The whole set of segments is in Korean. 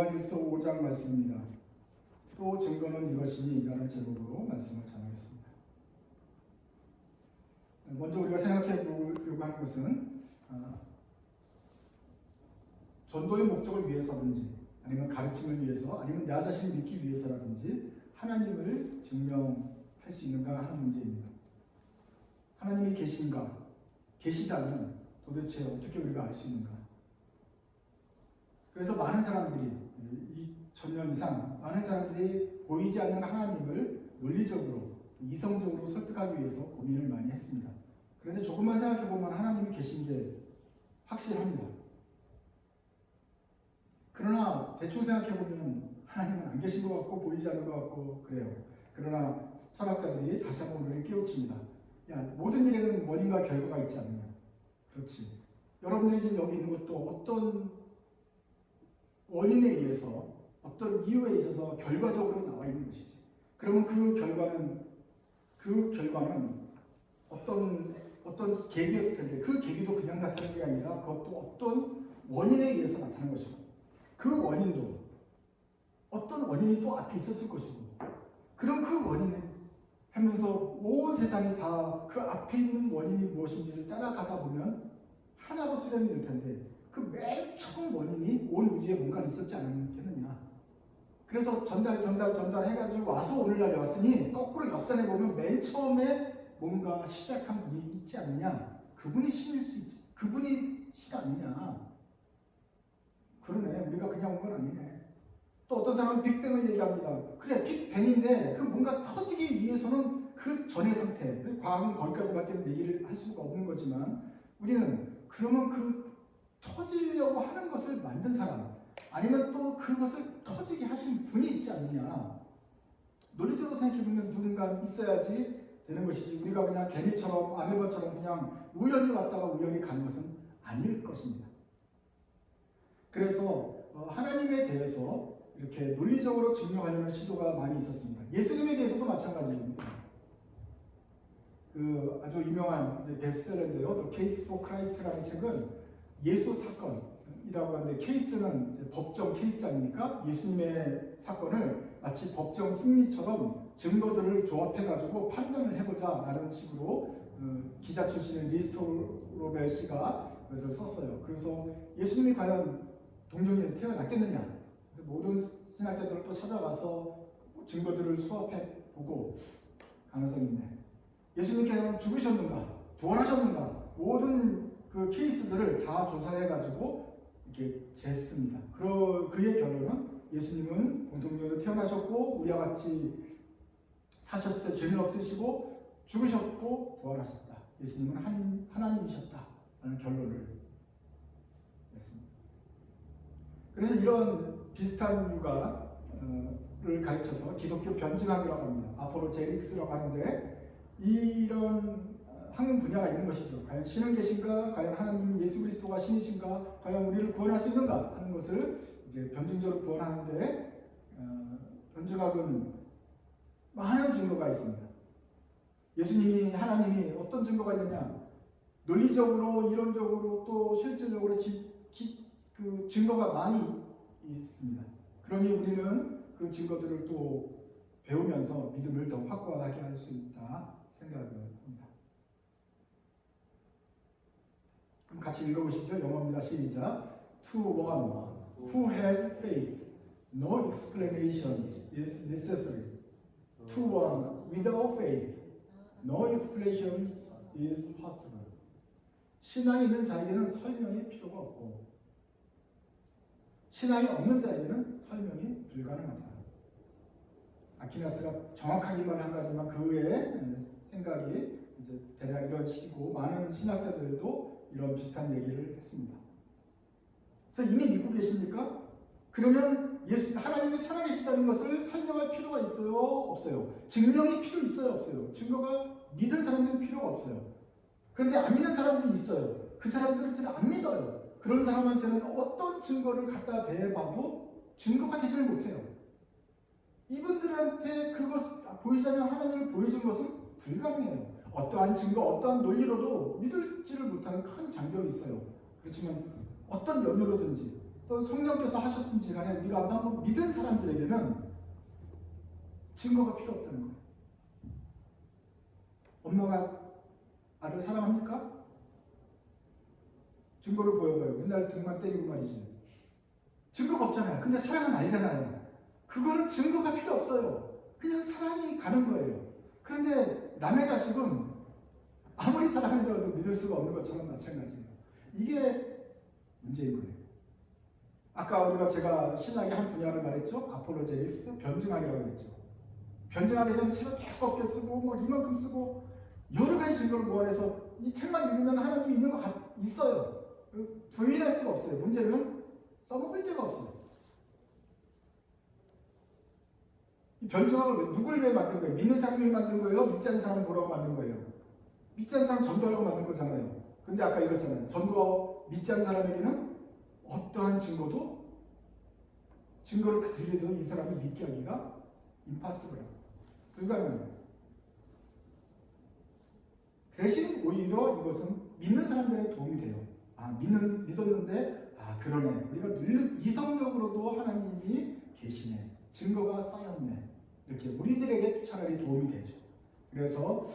요한일서 5장 말씀입니다. 또 증거는 이것이니 라는 제목으로 말씀을 전하겠습니다. 먼저 우리가 생각해 보려고 하는 것은 전도의 목적을 위해서든지 아니면 가르침을 위해서 아니면 나 자신을 믿기 위해서라든지 하나님을 증명할 수 있는가 하는 문제입니다. 하나님이 계신가? 계시다면 도대체 어떻게 우리가 알 수 있는가? 그래서 많은 사람들이 2000년 이상 많은 사람들이 보이지 않는 하나님을 논리적으로 이성적으로 설득하기 위해서 고민을 많이 했습니다. 그런데 조금만 생각해 보면 하나님이 계신 게 확실합니다. 그러나 대충 생각해 보면 하나님은 안 계신 것 같고 보이지 않는 것 같고 그래요. 그러나 철학자들이 다시 한번 우리를 깨우칩니다. 야, 모든 일에는 원인과 결과가 있지 않느냐. 그렇지. 여러분들이 지금 여기 있는 것도 어떤 원인에 의해서 어떤 이유에 있어서 결과적으로 나와 있는 것이지. 그러면 그 결과는 어떤 계기였을 텐데 그 계기도 그냥 나타나는 게 아니라 그것도 어떤 원인에 의해서 나타나는 것이고 그 원인도 어떤 원인이 또 앞에 있었을 것이고 그럼 그 원인을 하면서 온 세상이 다 그 앞에 있는 원인이 무엇인지를 따라가다 보면 하나로 수렴이 될 텐데 그 맨 처음 원인이 온 우주에 뭔가 있었지 않겠느냐. 그래서 전달해가지고 와서 오늘날에 왔으니 거꾸로 역산해 보면 맨 처음에 뭔가 시작한 분이 있지 않느냐. 그분이 신일 수 있지. 그분이 신 아니냐. 그러네. 우리가 그냥 온 건 아니네. 또 어떤 사람은 빅뱅을 얘기합니다. 그래, 빅뱅인데 그 뭔가 터지기 위해서는 그 전의 상태, 과학은 거기까지밖에 얘기를 할 수가 없는 거지만 우리는 그러면 그 터지려고 하는 것을 만든 사람 아니면 또 그것을 터지게 하신 분이 있지 않느냐. 논리적으로 생각해보면 누군가 있어야지 되는 것이지 우리가 그냥 개미처럼 아메바처럼 그냥 우연히 왔다가 우연히 가는 것은 아닐 것입니다. 그래서 하나님에 대해서 이렇게 논리적으로 증명하려는 시도가 많이 있었습니다. 예수님에 대해서도 마찬가지입니다. 그 아주 유명한 베스트셀러인데요. 또 케이스 포 크라이스트라는 책은 예수 사건이라고 하는데 케이스는 이제 법정 케이스 아닙니까? 예수님의 사건을 마치 법정 심리처럼 증거들을 조합해가지고 판단을 해보자 라는 식으로 기자 출신인 리스토로벨 씨가 그것을 썼어요. 그래서 예수님이 과연 동정에서 태어났겠느냐? 그래서 모든 신학자들을 또 찾아가서 증거들을 수합해보고 가능성이 있네. 예수님께서 죽으셨는가? 부활하셨는가? 모든 그 케이스들을 다 조사해가지고 이렇게 쟀습니다. 그의 결론은 예수님은 공동정에서 태어나셨고 우리와 같이 사셨을 때 죄는 없으시고 죽으셨고 부활하셨다. 예수님은 하나님이셨다. 라는 결론을 냈습니다. 그래서 이런 비슷한 유가를 가르쳐서 기독교 변증학이라고 합니다. 아포로제닉스라고 하는데 이런 학문 분야가 있는 것이죠. 과연 신은 계신가? 과연 하나님 예수 그리스도가 신이신가? 과연 우리를 구원할 수 있는가? 하는 것을 이제 변증적으로 구원하는데 변증학은 많은 증거가 있습니다. 예수님이 하나님이 어떤 증거가 있느냐? 논리적으로, 이론적으로 또 실제적으로 그 증거가 많이 있습니다. 그러니 우리는 그 증거들을 또 배우면서 믿음을 더 확고하게 할 수 있다 생각을 합니다. 그럼 같이 읽어보시죠. 영어입니다. 시작. To one who has faith, no explanation is necessary. To one without faith, no explanation is possible. 신앙이 있는 자에게는 설명이 필요가 없고 신앙이 없는 자에게는 설명이 불가능하다. 아퀴나스가 정확하기만 한 가지만 그 외에 생각이 이제 대략 이런 식이고 많은 신학자들도 이런 비슷한 얘기를 했습니다. 그래서 이미 믿고 계십니까? 그러면 하나님이 살아계시다는 것을 설명할 필요가 있어요? 없어요? 증명이 필요 있어요? 없어요? 증거가 믿은 사람들은 필요가 없어요. 그런데 안 믿는 사람들이 있어요. 그 사람들한테는 안 믿어요. 그런 사람한테는 어떤 증거를 갖다 대봐도 증거가 되지를 못해요. 이분들한테 그것 보이지 않는 하나님을 보여준 것은 불가능해요. 어떠한 증거, 어떠한 논리로도 믿을지를 못하는 큰 장벽이 있어요. 그렇지만 어떤 면으로든지 또 성령께서 하셨든지 간에 우리가 한번 믿은 사람들에게는 증거가 필요 없다는 거예요. 엄마가 아들 사랑합니까? 증거를 보여봐요. 맨날 등만 때리고 말이지. 증거가 없잖아요. 근데 사랑은 알잖아요. 그거는 증거가 필요 없어요. 그냥 사랑이 가는 거예요. 그런데 남의 자식은 아무리 사랑한다고 믿을 수가 없는 것처럼 마찬가지예요. 이게 문제인 거예요. 아까 제가 신학의 한 분야를 말했죠. 아폴로제이스, 변증학이라고 했죠. 변증학에서는 책을 두껍게 쓰고 뭐 이만큼 쓰고 여러 가지 증거를 모아내서 이 책만 읽으면 하나님이 있는 거 있어요. 부인할 수가 없어요. 문제는 써먹을 데가 없어요. 이 변증학을 누굴 왜 만든 거예요? 믿는 사람이 만든 거예요? 믿지 않는 사람을 보라고 만든 거예요? 믿지 않는 사람 전도하려고 만든 거잖아요. 근데 아까 읽었잖아요. 전도 믿지 않는 사람에게는 어떠한 증거를 드려도 이 사람을 믿게 하기가 임파서블해요. 불가능해요. 대신 오히려 이것은 믿는 사람들의 도움이 돼요. 믿었는데 그러네. 우리가 이성적으로도 하나님이 계시네. 증거가 쌓였네. 이렇게 우리들에게 차라리 도움이 되죠. 그래서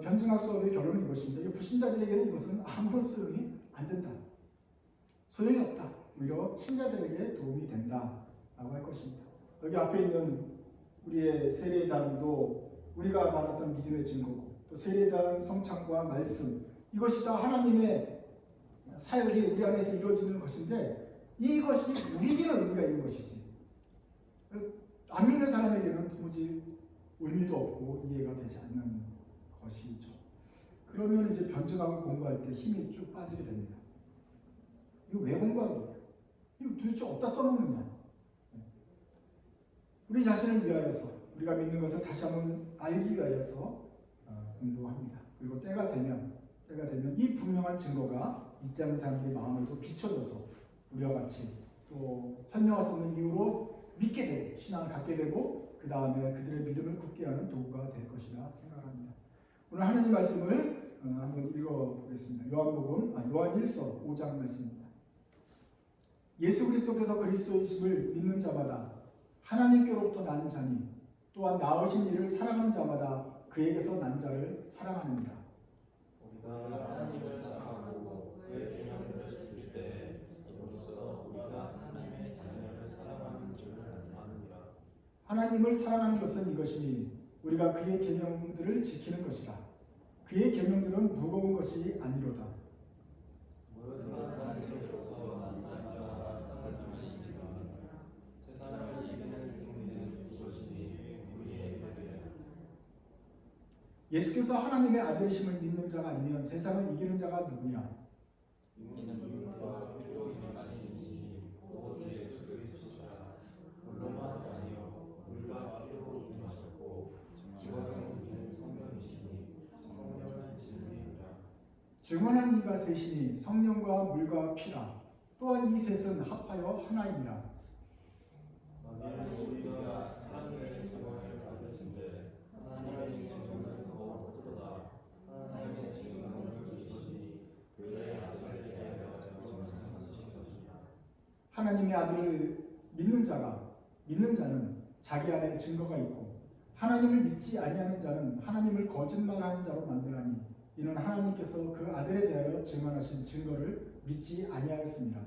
변증학 수업의 결론은 이것입니다. 불신자들에게는 이것은 아무런 소용이 안 된다. 소용이 없다. 오히려 신자들에게 도움이 된다라고 할 것입니다. 여기 앞에 있는 우리의 세례단도 우리가 받았던 믿음의 증거고, 또 세례단 성찬과 말씀, 이것이 다 하나님의 사역이 우리 안에서 이루어지는 것인데, 이것이 우리에게는 의미가 있는 것이지 안 믿는 사람에게는 도무지 의미도 없고 이해가 되지 않는 것이죠. 그러면 이제 변증학을 공부할 때 힘이 쭉 빠지게 됩니다. 이거 왜 공부하는 거예요? 이거 도대체 어디다 써놓느냐? 우리 자신을 위하여서, 우리가 믿는 것을 다시 한번 알기 위하여서 공부합니다. 그리고 때가 되면 이 분명한 증거가 믿지 않는 사람들의 마음을 또 비춰줘서 우리와 같이 또 설명할 수 없는 이유로 믿게 되고 신앙을 갖게 되고 그 다음에 그들의 믿음을 굳게 하는 도구가 될 것이라 생각합니다. 오늘 하나님 말씀을 한번 읽어보겠습니다. 요한 1서 5장 말씀입니다. 예수 그리스도께서 그리스도이심을 믿는 자마다 하나님께로부터 난 자니 또한 나으신 이를 사랑하는 자마다 그에게서 난 자를 사랑하느니라. 우리가 하나님을 사랑하고 그의 계명을 지킬 때 이로써 우리가 하나님의 자녀를 사랑하는 줄을 아느니라. 하나님을 사랑하는 것은 이것이니 우리가 그의 계명들을 지키는 것이라. 그의 계명들은 무거운 것이 아니로다. 모든 하나님께로부터 난 자가 사랑을 이기는 세상을 이기는 승리는 이것이니 우리의 믿음이라. 예수께서 하나님의 아들이심을 믿는 자가 아니면 세상을 이기는 자가 누구냐? 이는 물과 피로 임하시니 곧 예수 그리스도시라. 물로만 아니요 물과 피로 임하셨고 증언하는 이는 성령이시니 성령은 진리이라. 증언하는 이가 셋이니 성령과 물과 피라. 또한 이 셋은 합하여 하나이니라. 만일 우리가 하나님의 증언을 받으신데 하나님의 증언은 더 크도다. 하나님의 증언을 주시니 그의 아들에 대하여 증언하시니라. 하나님의 아들을 믿는 자는 자기 안에 증거가 있고 하나님을 믿지 아니하는 자는 하나님을 거짓말하는 자로 만드나니 이는 하나님께서 그 아들에 대하여 증언하신 증거를 믿지 아니하였습니다.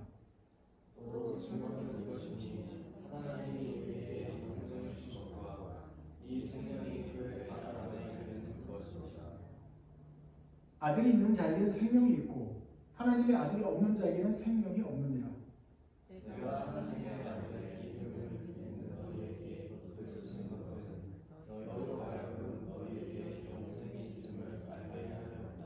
또 증언은 이것이니 하나님이 우리에게 영생을 주셨고 이 생명이 그의 아들 안에 있는 것이니라. 아들이 있는 자에게는 생명이 있고 하나님의 아들이 없는 자에게는 생명이 없느니라. 내가 하나님의 아들의 이름을 믿는 너희에게 이것을 쓰는 것은 너희로 하여금 너희에게 영생이 있음을 알게 하려 합니다.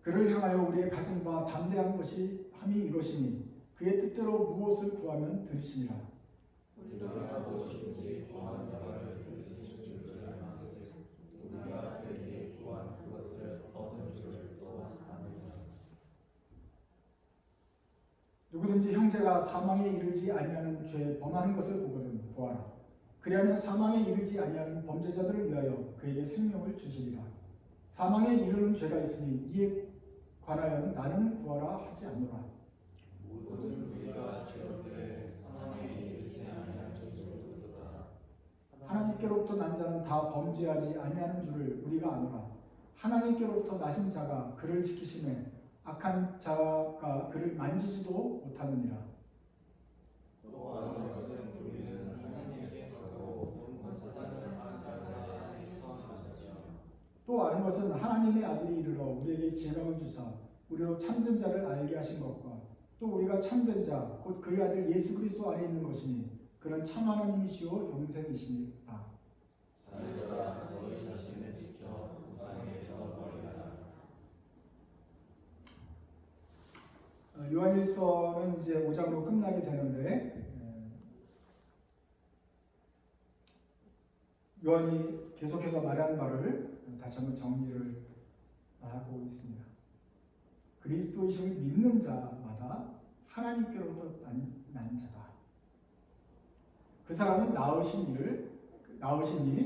그를 향하여 우리의 가진 바 담대한 것이 함이 이것이니 그의 뜻대로 무엇을 구하면 들으시니라. 우리가 무엇인지 구하는 바를 들으실 줄을 아시되 우리가 그에게 구한 그것을 얻은 줄을 또한 아느니라. 누구든지 형제가 사망에 이르지 아니하는 죄 범하는 것을 보거든 구하라. 그리하면 사망에 이르지 아니하는 범죄자들을 위하여 그에게 생명을 주시리라. 사망에 이르는 죄가 있으니 이에 관하여는 나는 구하라 하지 않노라. 모든 우리가 죄로 하나님께로부터 난 자는 다 범죄하지 아니하는 줄을 우리가 아노라. 하나님께로부터 나신 자가 그를 지키심에 악한 자가 그를 만지지도 못하느니라. 또 아는 것은 우리는 하나님께서도 온 세상을 악한 자에게 처하셨으며 또 아는 것은 하나님의 아들이 이르러 우리에게 지혜를 주사 우리로 참된 자를 알게 하신 것과 또 우리가 참된 자 곧 그의 아들 예수 그리스도 안에 있는 것이니 그는 참 하나님이시요 영생이시니라. 자녀들아 너희 자신을 지켜 우상에서 멀리하라. 요한일서는 이제 5장으로 끝나게 되는데 요한이 계속해서 말하는 바를 다시 한번 정리를 하고 있습니다. 그리스도이심을 믿는 자마다 하나님께로부터 난 자다. 그 사람은 낳으신 이를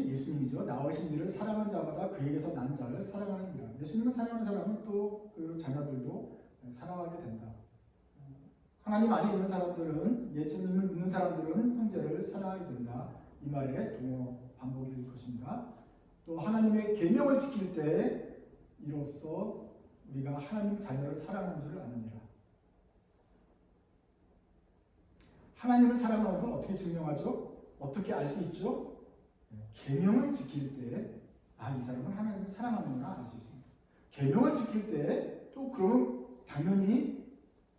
예수님이죠. 낳으신 이를 사랑하는 자마다 그에게서 난 자를 사랑하는 이라. 예수님을 사랑하는 사람은 또 그 자녀들도 사랑하게 된다. 하나님 안에 있는 사람들은 예수님을 믿는 사람들은 형제를 사랑하게 된다. 이 말의 동어 반복일 것입니다. 또 하나님의 계명을 지킬 때 이로써 우리가 하나님 자녀를 사랑하는 줄을 아느니라. 하나님을 사랑하는 것은 어떻게 증명하죠? 어떻게 알 수 있죠? 계명을 지킬 때 이 사람은 하나님을 사랑하는구나 알 수 있습니다. 계명을 지킬 때 또 그러면 당연히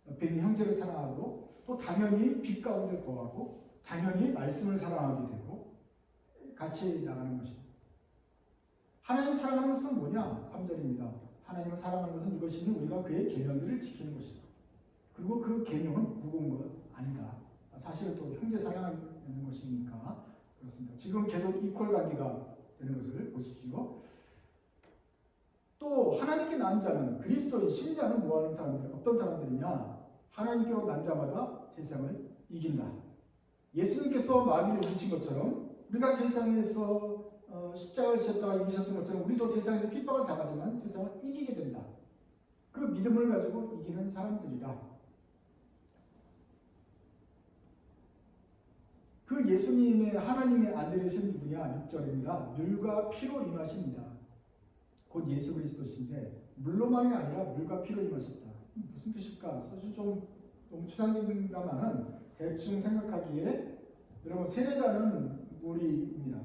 옆에 있는 형제를 사랑하고 또 당연히 빛 가운데 거하고 당연히 말씀을 사랑하게 되고 같이 나가는 것입니다. 하나님을 사랑하는 것은 뭐냐? 3절입니다. 하나님을 사랑하는 것은 이것이니 우리가 그의 계명들을 지키는 것이다. 그리고 그 계명은 무거운 것 아니다. 사실은 또 형제 사랑하는 것이니까 그렇습니다. 지금 계속 이퀄 관계가 되는 것을 보십시오. 또 하나님께 난 자는 그리스도인 신자는 뭐하는 사람들, 어떤 사람들이냐? 하나님께로 난 자마다 세상을 이긴다. 예수님께서 마귀를 이기신 것처럼 우리가 세상에서 십자가를 지셨다가 이기셨던 것처럼 우리도 세상에서 핍박을 당하지만 세상을 이기게 된다. 그 믿음을 가지고 이기는 사람들이다. 그 예수님의 하나님의 아들이신 누구냐? 6절입니다. 물과 피로 임하십니다. 곧 예수 그리스도신데 물로만이 아니라 물과 피로 임하셨다. 무슨 뜻일까? 사실 좀 너무 추상적인가만은 대충 생각하기에 여러분 세례자는 물입니다.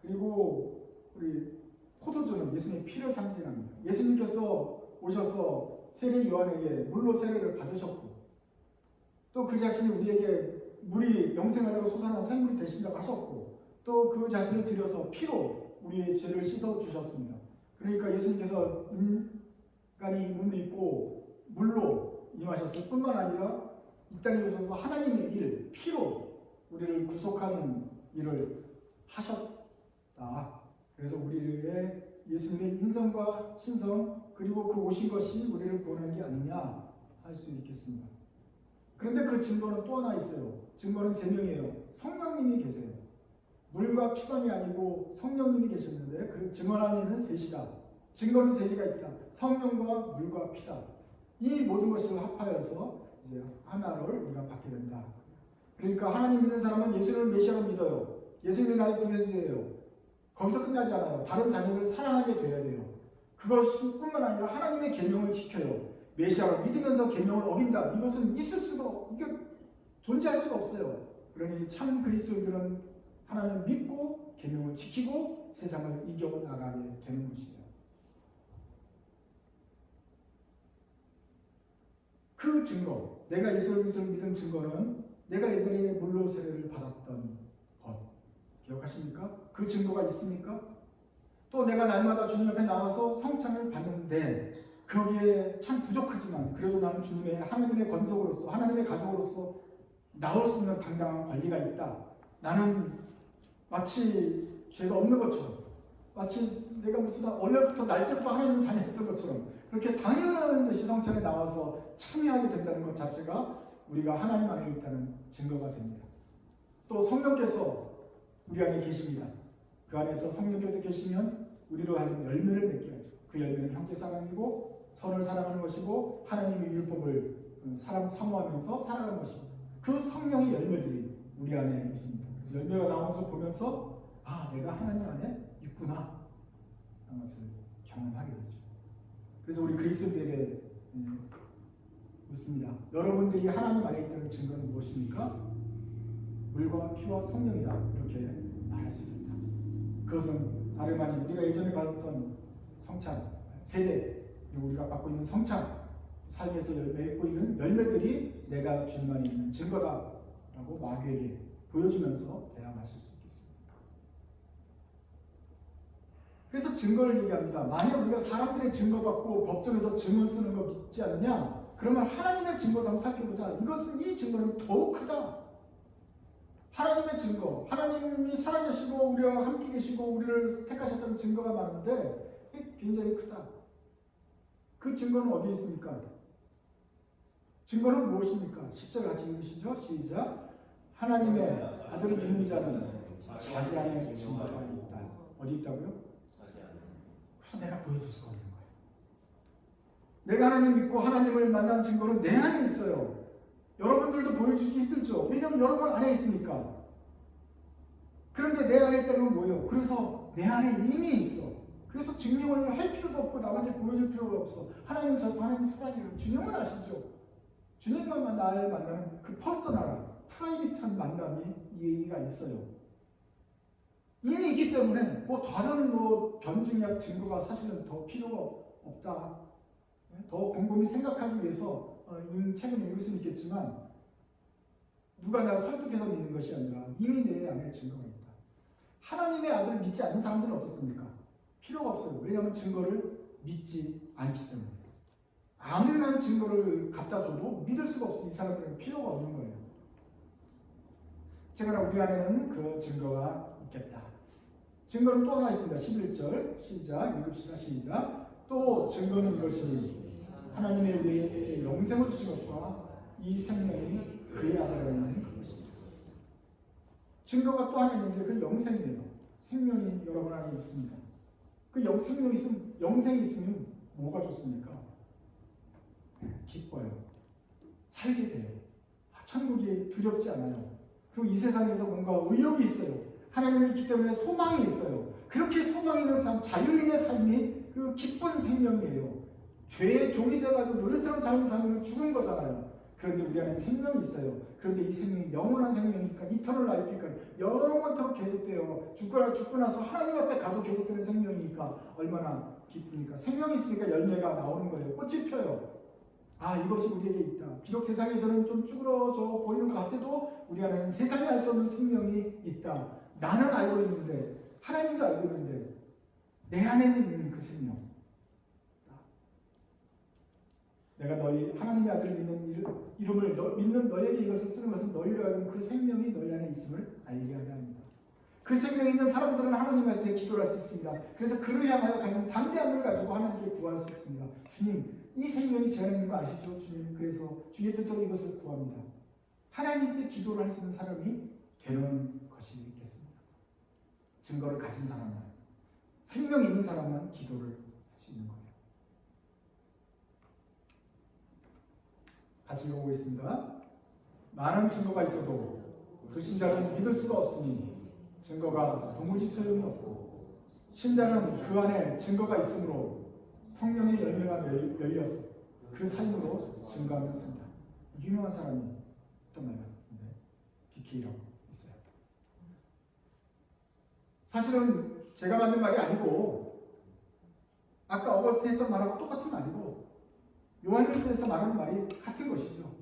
그리고 우리 포도주는 예수님의 피를 상징합니다. 예수님께서 오셔서 세례 요한에게 물로 세례를 받으셨고 또 그 자신이 우리에게 물이 영생하자고 솟아나는 생물이 되신다고 하셨고 또 그 자신을 들여서 피로 우리의 죄를 씻어 주셨습니다. 그러니까 예수님께서 인간이 몸을 입고 물로 임하셨을 뿐만 아니라 이 땅에 오셔서 하나님의 일, 피로 우리를 구속하는 일을 하셨다. 그래서 우리의 예수님의 인성과 신성 그리고 그 오신 것이 우리를 구원한 게 아니냐 할 수 있겠습니다. 그런데 그 증거는 또 하나 있어요. 증거는 3명이에요. 성령님이 계세요. 물과 피감이 아니고 성령님이 계셨는데 그 증언 안에는 셋이다. 증거는 3개가 있다. 성령과 물과 피다. 이 모든 것을 합하여서 이제 하나를 우리가 받게 된다. 그러니까 하나님 믿는 사람은 예수님을 메시아로 믿어요. 예수님이 나의 구원주예요. 거기서 끝나지 않아요. 다른 자녀를 사랑하게 돼야 돼요. 그것뿐만 아니라 하나님의 계명을 지켜요. 메시아를 믿으면서 계명을 어긴다. 이것은 있을 수가 이게 존재할 수가 없어요. 그러니 참 그리스도인들은 하나님을 믿고 계명을 지키고 세상을 이겨나가게 되는 것이에요. 그 증거, 내가 예수 그리스도를 믿은 증거는 내가 예전에 물로 세례를 받았던 것 기억하십니까? 그 증거가 있습니까? 또 내가 날마다 주님 앞에 나와서 성찬을 받는데 거기에 참 부족하지만 그래도 나는 주님의 하나님의 권속으로서 하나님의 가족으로서 나올 수 있는 당당한 권리가 있다. 나는 마치 죄가 없는 것처럼 마치 내가 무슨 원래부터 날 때부터 하나님 자녀였던 것처럼 그렇게 당연한 듯이 성찬에 나와서 참여하게 된다는 것 자체가 우리가 하나님 안에 있다는 증거가 됩니다. 또 성령께서 우리 안에 계십니다. 그 안에서 성령께서 계시면 우리로 하여금 열매를 맺게 하죠. 그 열매는 형제 사랑이고 선을 사랑하는 것이고 하나님의 율법을 사람 사모하면서 살아가는 것입니다. 그 성령의 열매들이 우리 안에 있습니다. 그래서 열매가 나오면서 보면서 아, 내가 하나님 안에 있구나 하는 것을 경험하게 되죠. 그래서 우리 그리스도인들에게 묻습니다. 여러분들이 하나님 안에 있다는 증거는 무엇입니까? 물과 피와 성령이다. 이렇게 말할 수 있다. 그것은 다름 아닌 우리가 예전에 받았던 성찬, 세례, 그리고 우리가 받고 있는 성찬, 삶에서 맺고 있는 열매들이 내가 주님 안에 있는 증거다라고 마귀에게 보여주면서 대항하실 수 있겠습니다. 그래서 증거를 얘기합니다. 만약 우리가 사람들의 증거받고 법정에서 증언 쓰는 거 믿지 않느냐? 그러면 하나님의 증거도 한번 살펴보자. 이 증거는 더욱 크다. 하나님의 증거, 하나님이 살아계시고 우리와 함께 계시고 우리를 택하셨다는 증거가 많은데 굉장히 크다. 그 증거는 어디에 있습니까? 증거는 무엇입니까? 10절 같이 읽으시죠. 시작. 하나님의 아들을 믿는 자는 자기 안에 증거가 있다. 어디 있다고요? 그래서 내가 보여줄 수가 없는 거예요. 내가 하나님 믿고 하나님을 만난 증거는 내 안에 있어요. 여러분들도 보여주기 힘들죠. 왜냐하면 여러분 안에 있으니까. 그런데 내 안에 있다는 건 뭐예요? 그래서 내 안에 이미 있어. 그래서 증명을 할 필요도 없고 남한테 보여줄 필요가 없어. 하나님 저도 하나님 사랑해요. 주님은 아시죠? 주님만 나를 만나는 그 퍼스널한 프라이빗한 만남이 이 얘기가 있어요. 이미 있기 때문에 뭐 다른 변증이나 증거가 사실은 더 필요가 없다. 더 곰곰이 생각하기 위해서 이 책을 읽을 수는 있겠지만 누가 나를 설득해서 믿는 것이 아니라 이미 내 안에 증거가 있다. 하나님의 아들을 믿지 않는 사람들은 어떻습니까? 필요가 없어요. 왜냐하면 증거를 믿지 않기 때문에. 아무런 증거를 갖다 줘도 믿을 수가 없어요. 이 사람들은 필요가 없는 거예요. 제가 우리 안에는 그 증거가 있겠다. 증거는 또 하나 있습니다. 11절 시작 읽읍시다. 시작. 또 증거는 이것이니 하나님의 우리에게 영생을 주신 것과 이 생명이 그의 아들에 있는 것입니다. 증거가 또 하나 있는데 그 영생이에요. 생명이 여러분 안에 있습니다. 그 생명이 있으면, 영생이 있으면 뭐가 좋습니까? 기뻐요. 살게 돼요. 천국이 두렵지 않아요. 그리고 이 세상에서 뭔가 의욕이 있어요. 하나님을 믿기 때문에 소망이 있어요. 그렇게 소망이 있는 삶, 자유인의 삶이 그 기쁜 생명이에요. 죄의 종이 돼가지고 노릇처럼 삶을 사는 죽은 거잖아요. 그런데 우리 안에 생명이 있어요. 그런데 이 생명이 영원한 생명이니까 이터널 라이프니까 영원토록 계속돼요. 죽고 나서 하나님 앞에 가도 계속되는 생명이니까 얼마나 기쁘니까. 생명이 있으니까 열매가 나오는 거예요. 꽃이 펴요. 아, 이것이 우리에게 있다. 비록 세상에서는 좀 쭈그러져 보이는 것 같아도 우리 안에는 세상이 알 수 없는 생명이 있다. 나는 알고 있는데, 하나님도 알고 있는데 내 안에 있는 그 생명. 내가 너희 하나님의 아들을 믿는 이름을 믿는 너에게 이것을 쓰는 것은 너희로 하여금 그 생명이 너희 안에 있음을 알게 하려 합니다. 그 생명이 있는 사람들은 하나님한테 기도할 수 있습니다. 그래서 그를 향하여 가장 담대함을 가지고 하나님께 구할 수 있습니다. 주님, 이 생명이 제 안에 있는 거 아시죠? 주님, 그래서 주의 뜻대로 이것을 구합니다. 하나님께 기도를 할 수 있는 사람이 되는 것이 있겠습니다. 증거를 가진 사람만, 생명이 있는 사람만 기도를 할 수 있는 거예요. 같이 읽어보겠습니다. 많은 증거가 있어도 그 신자는 믿을 수가 없으니 증거가 도무지 소용이 없고 신자는 그 안에 증거가 있으므로 성령의 열매가 열려서 그 삶으로 증거하며 산다. 유명한 사람이 어떤 말 같은데 BK라고 있어요. 사실은 제가 만든 말이 아니고 아까 어거스틴 했던 말하고 똑같은 말이고 요한일서에서 말하는 말이 같은 것이죠.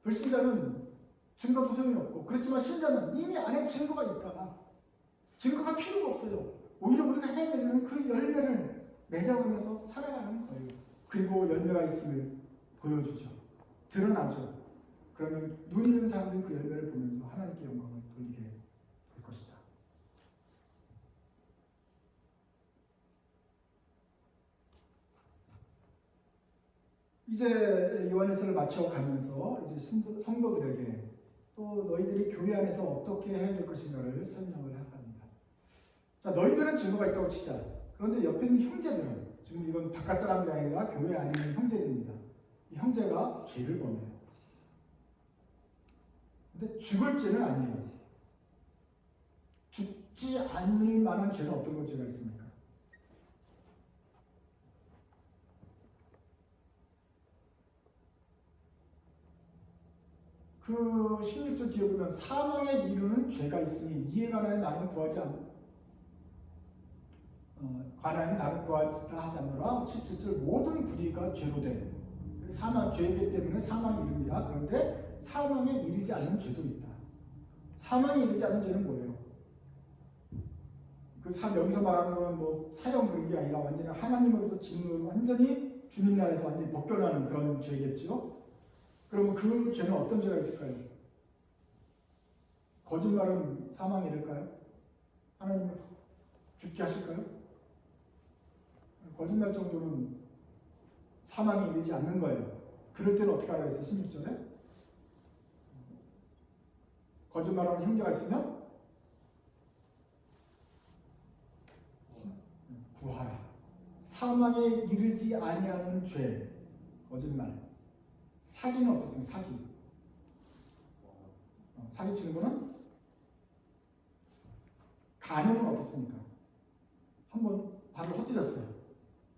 불신자는 증거도 소용이 없고 그렇지만 신자는 이미 안에 증거가 있다. 증거가 필요가 없어요. 오히려 우리가 해야 되는 그 열매를 맺어가면서 살아가는 거예요. 그리고 열매가 있음을 보여주죠. 드러나죠. 그러면 눈 있는 사람들은 그 열매를 보면서 하나님께 영광을 돌리게 될 것이다. 이제 요한일서를 마쳐가면서 이제 성도들에게 또 너희들이 교회 안에서 어떻게 해야 될 것인가를 설명을 합니다. 자, 너희들은 증거가 있다고 치자. 그런데 옆에 있는 형제들은, 지금 이건 바깥 사람들이 아니라 교회 안에 있는 형제들입니다. 이 형제가 죄를 범해요. 근데 죽을 죄는 아니에요. 죽지 않을 만한 죄는 어떤 것 죄가 있습니까? 그 16절 뒤에 보면 사망에 이르는 죄가 있으니 이에 관하여 나는 구하지 않 관하여 나는 구하라 하지 않노라. 17절 모든 불의가 죄로 돼. 사망 죄이기 때문에 사망에 이릅니다. 그런데 사망에 이르지 않는 죄도 있다. 사망에 이르지 않는 죄는 뭐예요? 여기서 말하는 건 뭐 사형 그런 게 아니라 완전히 하나님으로부터 진노로 완전히 주님 나라에서 완전히 벗겨나는 그런 죄겠죠. 그러면 그 죄는 어떤 죄가 있을까요? 거짓말은 사망에 이를까요? 하나님을 죽게 하실까요? 거짓말 정도는 사망에 이르지 않는 거예요. 그럴 때는 어떻게 하라 했어요? 16절에 거짓말하는 형제가 있으면 구하라. 사망에 이르지 아니하는 죄, 거짓말. 사기는 어떻습니까? 사기. 사기치는 거는 간음은 어떻습니까? 한번 발을 헛디뎠어요.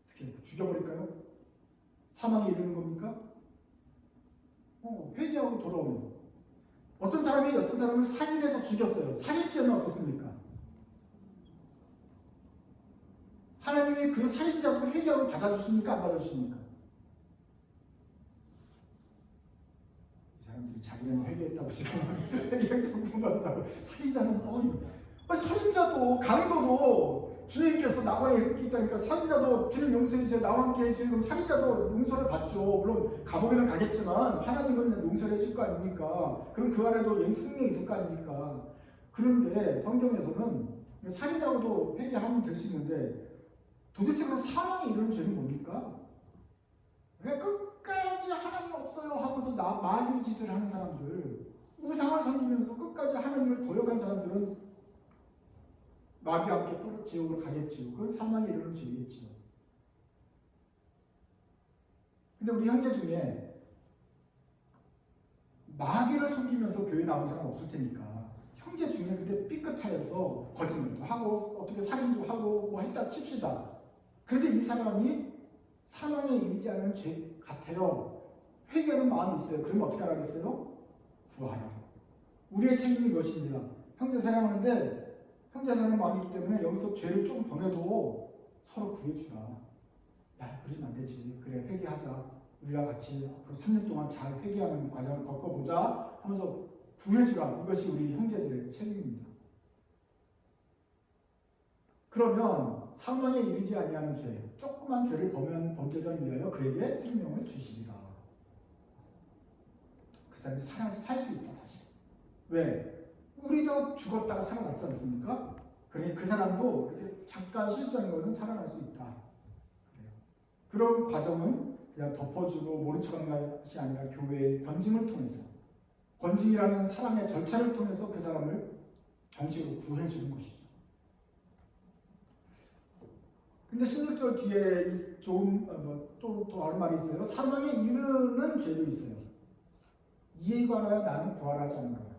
어떻게 죽여버릴까요? 사망에 이르는 겁니까? 회개하고 돌아오면 어떤 사람이 어떤 사람을 살인해서 죽였어요. 살인죄는 어떻습니까? 하나님이 그 살인자도 회개하고 받아주십니까? 안 받아주십니까? 이 사람들이 자기는 회개했다고 지금 회개했다고 구원받았다고 살인자는 살인자도 강도도 주님께서 나만에 이렇게 있다니까 살인자도 주님 용서해 주세요. 나와 함께 해주세요. 그럼 살인자도 용서를 받죠. 물론 감옥에는 가겠지만 하나님은 용서를 해줄 거 아닙니까? 그럼 그 안에도 생명이 있을 거 아닙니까? 그런데 성경에서는 살인하고도 회개하면 될 수 있는데 도대체 그럼 사망에 이르는 죄는 뭡니까? 그냥 끝까지 하나님 없어요 하면서 마귀 짓을 하는 사람들, 우상을 섬기면서 끝까지 하나님을 거역한 사람들은 마귀와 함께 또 지옥으로 가겠지요. 그건 사망에 이르는 죄겠지요. 근데 우리 형제 중에 마귀를 섬기면서 교회 나온 사람 없을 테니까 형제 중에 근데 삐끗하여서 거짓말도 하고 어떻게 살인도 하고 뭐 했다 칩시다. 그런데 이 사람이 사망에 이르지 않은 죄 같아요. 회개하는 마음이 있어요. 그러면 어떻게 하라 그랬어요? 구하라. 우리의 책임이 이것입니다. 형제 사랑하는데 형제 사랑하는 마음이 있기 때문에 여기서 죄를 좀 범해도 서로 구해주라. 야, 그러시면 안 되지. 그래, 회개하자. 우리와 같이 앞으로 3년 동안 잘 회개하는 과정을 겪어보자 하면서 구해주라. 이것이 우리 형제들의 책임입니다. 그러면 사망에 이르지 아니하는 죄, 조그만 죄를 범죄자를 위하여 그에게 생명을 주시리라. 그 사람이 살 수 있다 다시. 왜? 우리도 죽었다가 살아났지 않습니까? 그러니 그 사람도 이렇게 잠깐 실수한 거는 살아날 수 있다. 그런 과정은 그냥 덮어주고 모른 척하는 것이 아니라 교회의 권징을 통해서, 권징이라는 사랑의 절차를 통해서 그 사람을 정식으로 구해주는 것이죠. 근데 16절 뒤에 좋은 또 다른 말이 있어요. 사망에 이르는 죄도 있어요. 이에 관하여 나는 구하라 하지 않노라.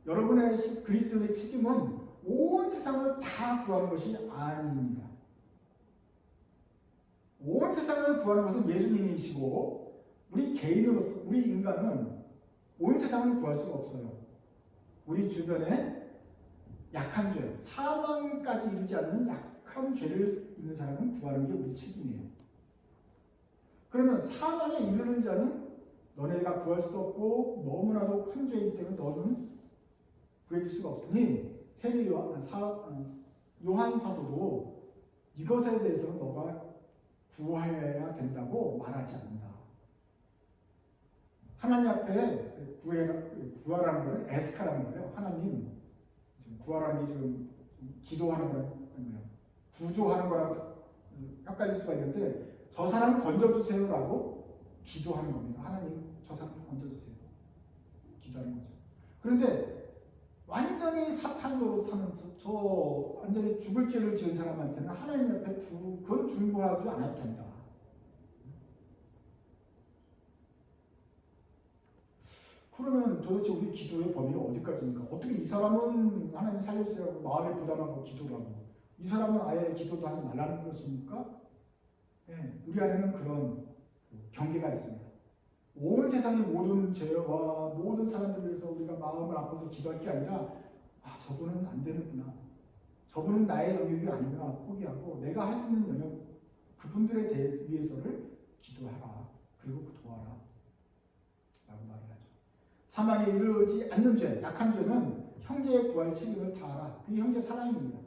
여러분의 그리스도의 책임은 온 세상을 다 구하는 것이 아닙니다. 온 세상을 구하는 것은 예수님이시고 우리 개인으로서 우리 인간은 온 세상을 구할 수가 없어요. 우리 주변에 약한 죄, 사망까지 이르지 않는 약한 죄를 있는 사람은 구하는 게 우리 책임이에요. 그러면 사망에 이르는 자는 너네가 구할 수도 없고 너무나도 큰 죄이기 때문에 너는 구해줄 수가 없으니 세례 요한 사도도 이것에 대해서는 너가 구해야 된다고 말하지 않는다. 하나님 앞에 구하라는 거는 에스카라는 거예요. 하나님 지금 구하라는 게 지금 기도하는 거예요. 구조하는 거랑 헷갈릴 수가 있는데 저 사람 건져주세요라고 기도하는 겁니다. 하나님 저 사람 건져주세요. 기도하는 거죠. 그런데 완전히 사탄 노릇하는 저 완전히 죽을 죄를 지은 사람한테는 하나님 앞에 그건 중보하지 않아도 된다. 그러면 도대체 우리 기도의 범위가 어디까지입니까? 어떻게 이 사람은 하나님 살려주세요 마음에 부담하고 기도를 하고 이 사람은 아예 기도도 하지 말라는 것입니까? 네, 우리 안에는 그런 경계가 있습니다. 온 세상의 모든 죄와 모든 사람들을 위해서 우리가 마음을 아파서 기도할 게 아니라 저분은 안 되는구나. 저분은 나의 영역이 아닌가 포기하고 내가 할 수 있는 영역 그분들에 위해서를 기도하라. 그리고 도와라. 라고 말을 하죠. 사망에 이르지 않는 죄, 약한 죄는 형제의 구할 책임을 다하라. 그게 형제 사랑입니다.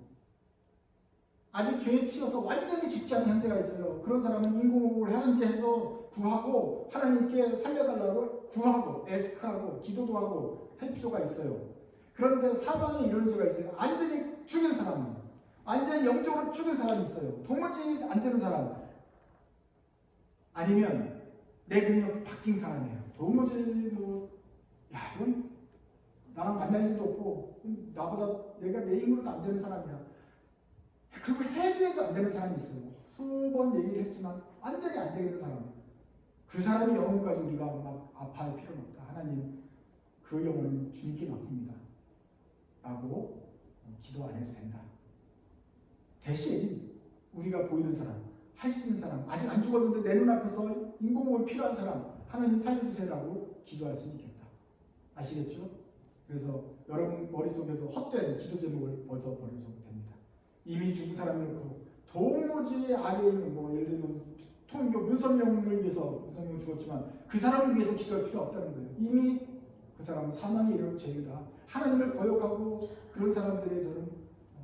아직 죄에 치여서 완전히 죽지 않은 형제가 있어요. 그런 사람은 인공호흡을 하는지 해서 구하고 하나님께 살려달라고 구하고 에스크하고 기도도 하고 할 필요가 있어요. 그런데 사망에 이르는 죄가 있어요. 완전히 죽은 사람, 완전히 영적으로 죽은 사람이 있어요. 도무지 안 되는 사람, 아니면 내 능력이 바뀐 사람이에요. 도무지 이건 나랑 만날 일도 없고 나보다 내가 내 힘으로도 안 되는 사람이야. 그리고 해도 안 되는 사람이 있어요. 수번 얘기를 했지만 완전히 안 되는 사람. 그 사람이 영혼까지 우리가 막 아파할 필요는 없다. 하나님 그 영혼은 주님께 맡깁니다. 라고 기도 안 해도 된다. 대신 우리가 보이는 사람, 할 수 있는 사람, 아직 안 죽었는데 내 눈앞에서 인공호흡이 필요한 사람 하나님 살려주세요라고 기도할 수 있겠다. 아시겠죠? 그래서 여러분 머릿속에서 헛된 기도 제목을 벗어버려도 됩니다. 이미 죽은 사람을 놓고 도무지 아래에 있는 예를 들면 통교 문선명을 위해서 문선명 죽었지만 그 사람을 위해서 기도할 필요 없다는 거예요. 이미 그 사람은 사망에 이르는 죄이다. 하나님을 거역하고 그런 사람들에서는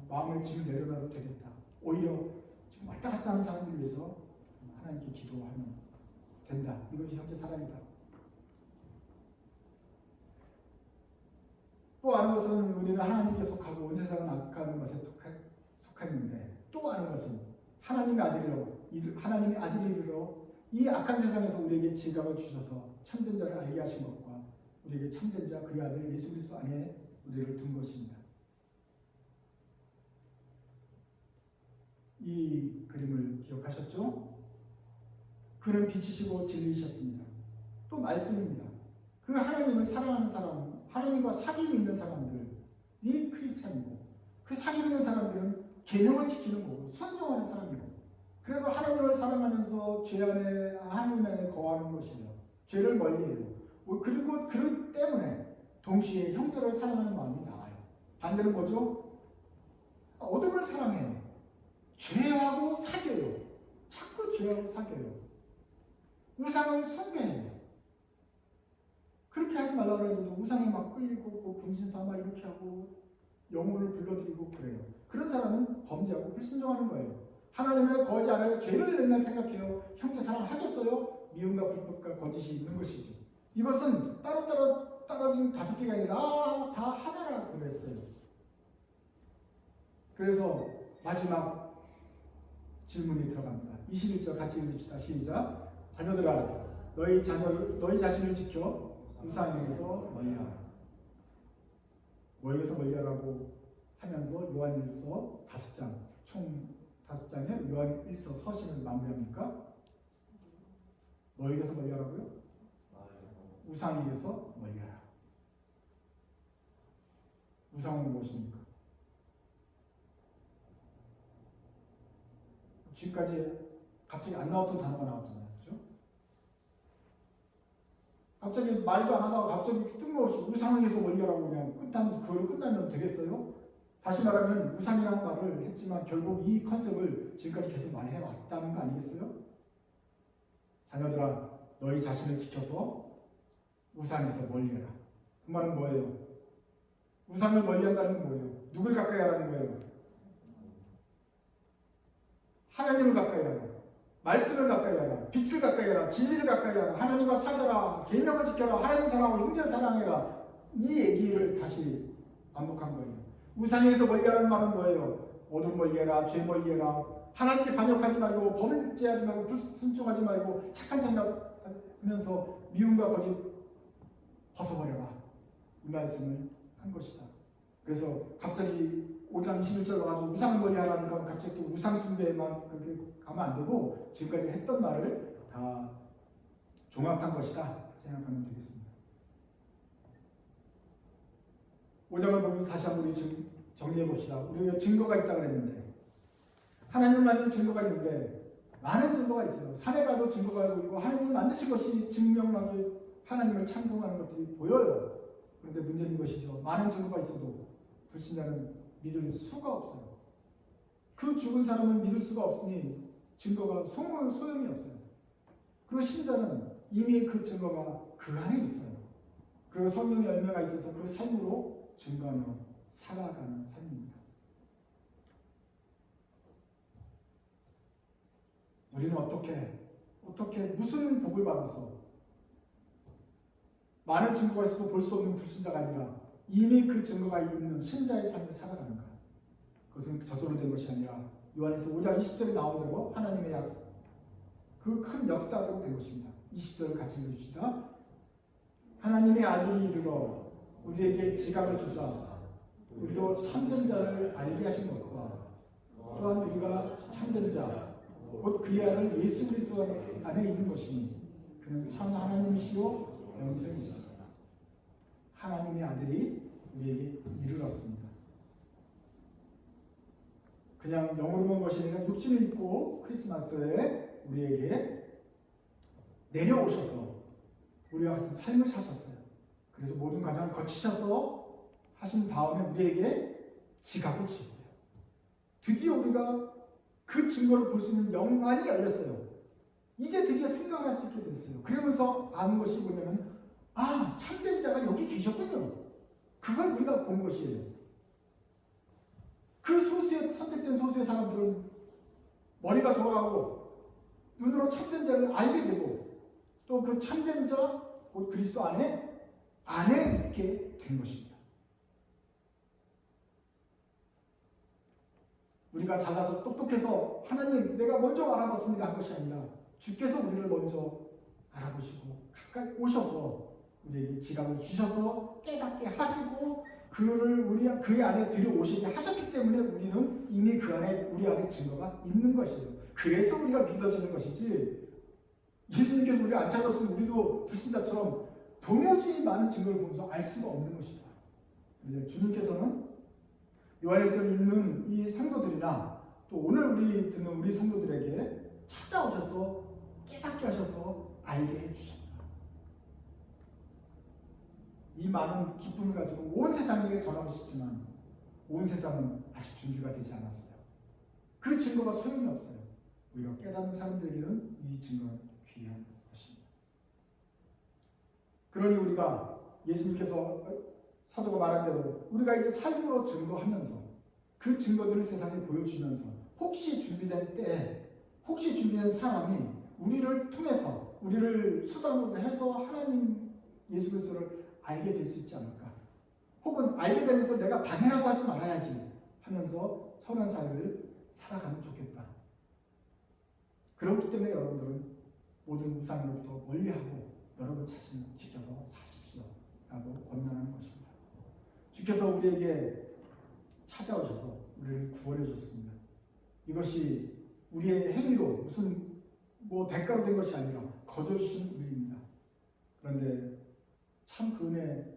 마음의 짐을 내려놔도 되겠다. 오히려 지금 왔다 갔다 하는 사람들 위해서 하나님께 기도하면 된다. 이것이 형제 사랑이다. 또 아는 것은 우리는 하나님께 속하고 온 세상은 악한 것에 속했는데 또 아는 것은 하나님의 아들이로 이 악한 세상에서 우리에게 지각을 주셔서 참된 자를 알게 하신 것과 우리에게 참된 자 그의 아들 예수 그리스도 안에 우리를 둔 것입니다. 이 그림을 기억하셨죠? 그는 빛이시고 진리이셨습니다. 또 말씀입니다. 그 하나님을 사랑하는 사람, 하나님과 사귐이 있는 사람들이 크리스찬이고 그 사귐 있는 사람들은 계명을 지키는 거고 순종하는 사람이고 그래서 하나님을 사랑하면서 죄 안에 하나님 안에 거하는 것이에요. 죄를 멀리해요. 그리고 그 때문에 동시에 형제를 사랑하는 마음이 나와요. 반대는 뭐죠? 어둠을 사랑해요. 죄하고 사겨요. 자꾸 죄하고 사겨요. 우상을 숭배해요. 그렇게 하지 말라고 해도 우상에 막 끌리고 분신사 막 이렇게 하고 영혼을 불러들이고 그래요. 그런 사람은 범죄하고 불순종하는 거예요. 하나님을 거지 않아요. 죄를 맨날 생각해요. 형제 사랑하겠어요? 미움과 불법과 거짓이 있는 것이지. 이것은 따로따로 떨어진 5개가 아니라 다 하나라고 그랬어요. 그래서 마지막 질문이 들어갑니다. 21절 같이 읽읍시다. 시작. 자녀들아 너희 자신을 지켜 우상에게서 멀리하라. 뭐에게서 멀리하라고 하면서 요한일서 5장 총 5장에 요한일서 서신을 마무리합니까? 뭐에게서 멀리하라고요? 우상에게서 멀리하라. 우상은 무엇입니까? 지금까지 갑자기 안 나왔던 단어가 나왔잖아요. 그렇죠? 갑자기 말도 안 하다가 갑자기 뜬금없이 우상에게서 멀리하라고 그냥 끝하면서 그걸로 끝나면 되겠어요? 다시 말하면 우상이라는 말을 했지만 결국 이 컨셉을 지금까지 계속 말해왔다는 거 아니겠어요? 자녀들아 너희 자신을 지켜서 우상에서 멀리해라. 그 말은 뭐예요? 우상을 멀리한다는 건 뭐예요? 누굴 가까이 하라는 거예요? 하나님을 가까이 하라. 말씀을 가까이 하라. 빛을 가까이 하라. 진리를 가까이 하라. 하나님과 사귀라. 계명을 지켜라. 하나님 사랑하고 형제를 사랑해라. 이 얘기를 다시 반복한 거예요. 우상에서 멀리하라는 말은 뭐예요? 어둠 멀리해라. 죄 멀리해라. 하나님께 반역하지 말고 범죄하지 말고 불순종하지 말고 착한 생각하면서 미움과 거짓 벗어버려라. 이 말씀을 한 것이다. 그래서 갑자기 5장 21절 와가지고 우상을 멀리하라니까 갑자기 또 우상 숭배만 그렇게 가면 안 되고 지금까지 했던 말을 다 종합한 것이다 생각하면 되겠습니다. 5장을 보면서 다시 한번 우리 정리해 봅시다. 우리가 증거가 있다고 그랬는데 하나님 만든 증거가 있는데 많은 증거가 있어요. 산에 가도 증거가 있고 하나님이 만드신 것이 증명하게 하나님을 찬송하는 것들이 보여요. 그런데 문제는 이것이죠. 많은 증거가 있어도 불신자는 믿을 수가 없어요. 그 죽은 사람은 믿을 수가 없으니 증거가 소용이 없어요. 그리고 신자는 이미 그 증거가 그 안에 있어요. 그리고 성령의 열매가 있어서 그 삶으로 증거하며 살아가는 삶입니다. 우리는 어떻게 무슨 복을 받아서 많은 증거가 있어도 볼 수 없는 불신자가 아니라 이미 그 증거가 있는 신자의 삶을 살아가는가? 그것은 저절로 된 것이 아니라 요한에서 5장 20절에 나온 대로 하나님의 약속, 그 큰 역사대로 된 것입니다. 20절을 같이 읽읍시다. 하나님의 아들이 이르러 우리에게 지각을 주사 우리로 참된 자를 알게 하신 것과 또한 우리가 참된 자 곧 그의 아들 예수 그리스도 안에 있는 것이니 그는 참 하나님이시요 영생이시다. 하나님의 아들이 우리에게 이르렀습니다. 그냥 영으로 온 것이 아니라 육신을 입고 크리스마스에 우리에게 내려오셔서 우리와 같은 삶을 사셨어요. 그래서 모든 과정을 거치셔서 하신 다음에 우리에게 지각을 주셨어요. 드디어 우리가 그 증거를 볼 수 있는 영안이 열렸어요. 이제 드디어 생각을 할 수 있게 됐어요. 그러면서 아는 것이 뭐냐면 참된 자가 여기 계셨군요. 그걸 우리가 본 것이에요. 그 선택된 소수의 사람들은 머리가 돌아가고 눈으로 참된 자를 알게 되고 또 그 참된 자 곧 그리스도 안에 있게 된 것입니다. 우리가 잘나서 똑똑해서 하나님 내가 먼저 알아봤습니다 한 것이 아니라 주께서 우리를 먼저 알아보시고 가까이 오셔서 우리에게 지각을 주셔서 깨닫게 하시고 그를 그 안에 들여오시게 하셨기 때문에 우리는 이미 우리 안에 증거가 있는 것이에요. 그래서 우리가 믿어지는 것이지 예수님께서 우리를 안 찾았으면 우리도 불신자처럼 도무지 많은 증거를 보면서 알 수가 없는 것이다. 주님께서는 요한에서 읽는 이 성도들이나 또 오늘 우리 듣는 우리 성도들에게 찾아오셔서 깨닫게 하셔서 알게 해주셨다. 이 많은 기쁨을 가지고 온 세상에게 전하고 싶지만 온 세상은 아직 준비가 되지 않았어요. 그 증거가 소용이 없어요. 오히려 깨닫는 사람들에게는 이 증거가 귀한 것입니다. 그러니 우리가 예수님께서 사도가 말한 대로 우리가 이제 삶으로 증거하면서 그 증거들을 세상에 보여주면서 혹시 준비된 사람이 우리를 통해서 우리를 수단으로 해서 하나님 예수 그리스도를 알게 될 수 있지 않을까? 혹은 알게 되면서 내가 방해라고 하지 말아야지 하면서 선한 삶을 살아가면 좋겠다. 그렇기 때문에 여러분들은 모든 우상으로부터 멀리하고 여러분 자신을 지켜서 사십시오 라고 권면하는 것입니다. 주께서 우리에게 찾아오셔서 우리를 구원해 줬습니다. 이것이 우리의 행위로 무슨 대가로 된 것이 아니라 거저 주신 은혜입니다. 그런데 참 그 은혜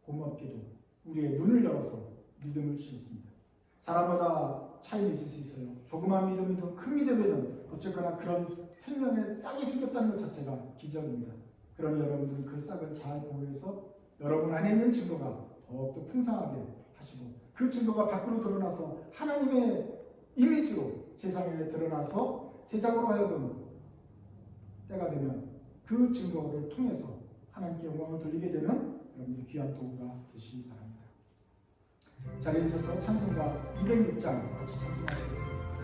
고맙게도 우리의 눈을 열어서 믿음을 주셨습니다. 사람마다 차이는 있을 수 있어요. 조그만 믿음이든 큰 믿음이든 어쨌거나 그런 생명의 싹이 생겼다는 것 자체가 기적입니다. 그러니 여러분들은 그 싹을 잘 보호해서 여러분 안에 있는 증거가 더욱더 풍성하게 하시고 그 증거가 밖으로 드러나서 하나님의 이미지로 세상에 드러나서 세상으로 하여금 때가 되면 그 증거를 통해서 하나님께 영광을 돌리게 되는 여러분들 귀한 도구가 되시기 바랍니다. 자리에 있어서 찬송가 206장 같이 찬송하겠습니다.